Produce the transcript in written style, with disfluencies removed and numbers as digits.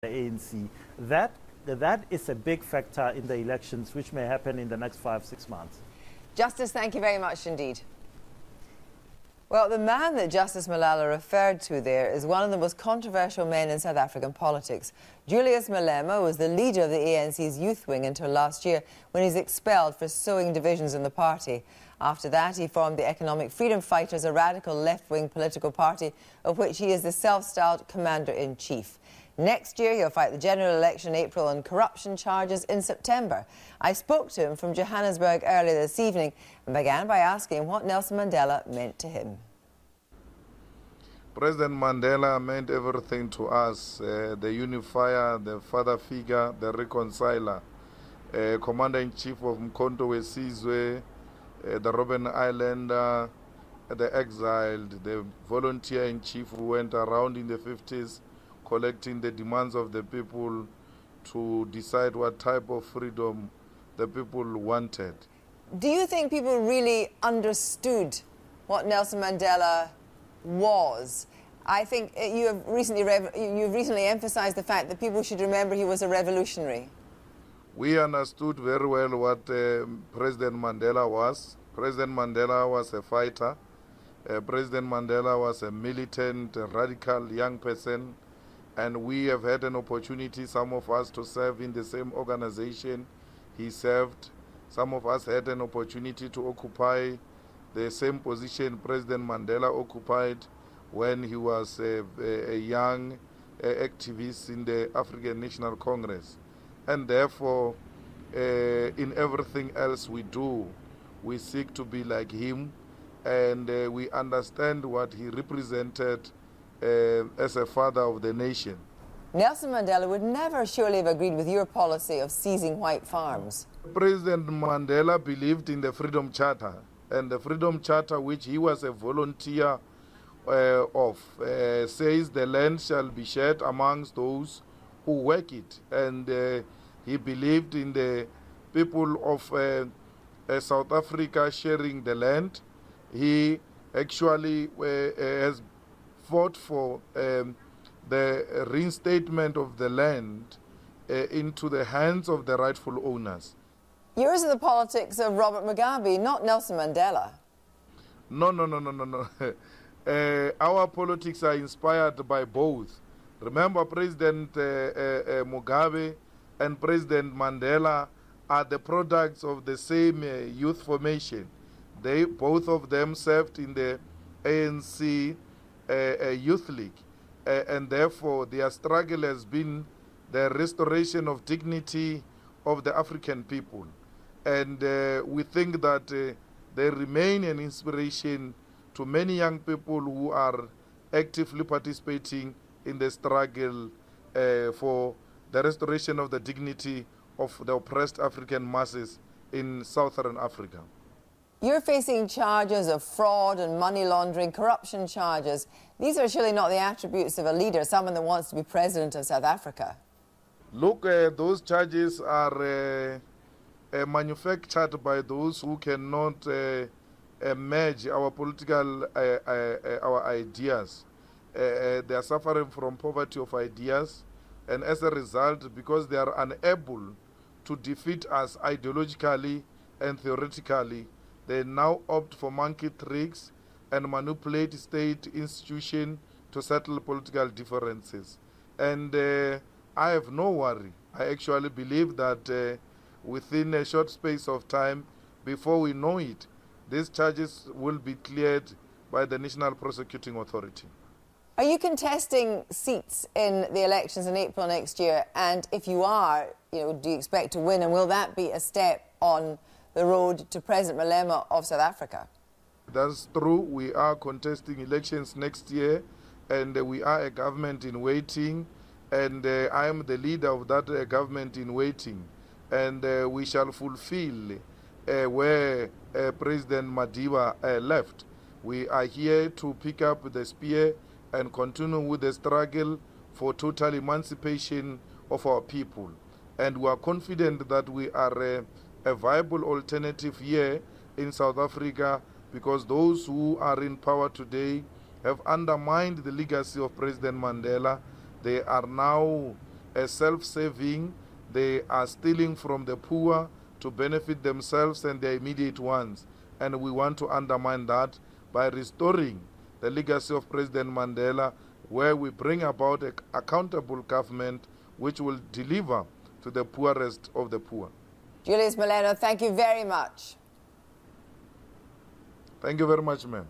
the ANC. That is a big factor in the elections which may happen in the next 5-6 months. Justice, thank you very much indeed. Well, the man that Justice Malala referred to there is one of the most controversial men in South African politics. Julius Malema was the leader of the ANC's youth wing until last year, when he was expelled for sowing divisions in the party. After that, he formed the Economic Freedom Fighters, a radical left-wing political party of which he is the self-styled commander-in-chief. Next year, he'll fight the general election in April and corruption charges in September. I spoke to him from Johannesburg earlier this evening and began by asking what Nelson Mandela meant to him. President Mandela meant everything to us, the unifier, the father figure, the reconciler, commander-in-chief of Mkhonto Wesizwe, the Robben Islander, the exiled, the volunteer-in-chief who went around in the 50s collecting the demands of the people to decide what type of freedom the people wanted. Do you think people really understood what Nelson Mandela was? I think you've recently emphasized the fact that people should remember he was a revolutionary. We understood very well what President Mandela was. President Mandela was a fighter. President Mandela was a militant, radical young person. And we have had an opportunity, some of us, to serve in the same organization he served. Some of us had an opportunity to occupy the same position President Mandela occupied when he was a young activist in the African National Congress. And therefore, in everything else we do, we seek to be like him, and we understand what he represented as a father of the nation. Nelson Mandela would never surely have agreed with your policy of seizing white farms. President Mandela believed in the Freedom Charter, and the Freedom Charter, which he was a volunteer of, says the land shall be shared amongst those who work it. And he believed in the people of South Africa sharing the land. He actually has fought for the reinstatement of the land into the hands of the rightful owners. Yours are the politics of Robert Mugabe, not Nelson Mandela. No. Our politics are inspired by both. Remember, President Mugabe and President Mandela are the products of the same youth formation. Both of them served in the ANC Youth League, and therefore their struggle has been the restoration of dignity of the African people. And we think that they remain an inspiration to many young people who are actively participating in the struggle for the restoration of the dignity of the oppressed African masses in Southern Africa. You're facing charges of fraud and money laundering, corruption charges. These are surely not the attributes of a leader, someone that wants to be president of South Africa. Look, those charges are manufactured by those who cannot merge our political our ideas. They are suffering from poverty of ideas, and as a result, because they are unable to defeat us ideologically and theoretically, they now opt for monkey tricks and manipulate state institutions to settle political differences. And I have no worry. I actually believe that within a short space of time, before we know it, these charges will be cleared by the National Prosecuting Authority. Are you contesting seats in the elections in April next year? And if you are, do you expect to win? And will that be a step on the road to President Malema of South Africa? That's true. We are contesting elections next year, and we are a government in waiting, and I am the leader of that government in waiting, and we shall fulfill where President Madiba left. We are here to pick up the spear and continue with the struggle for total emancipation of our people. And we are confident that we are a viable alternative here in South Africa, because those who are in power today have undermined the legacy of President Mandela. They are now self-serving. They are stealing from the poor to benefit themselves and their immediate ones. And we want to undermine that by restoring the legacy of President Mandela, where we bring about an accountable government which will deliver to the poorest of the poor. Julius Malema, thank you very much. Thank you very much, ma'am.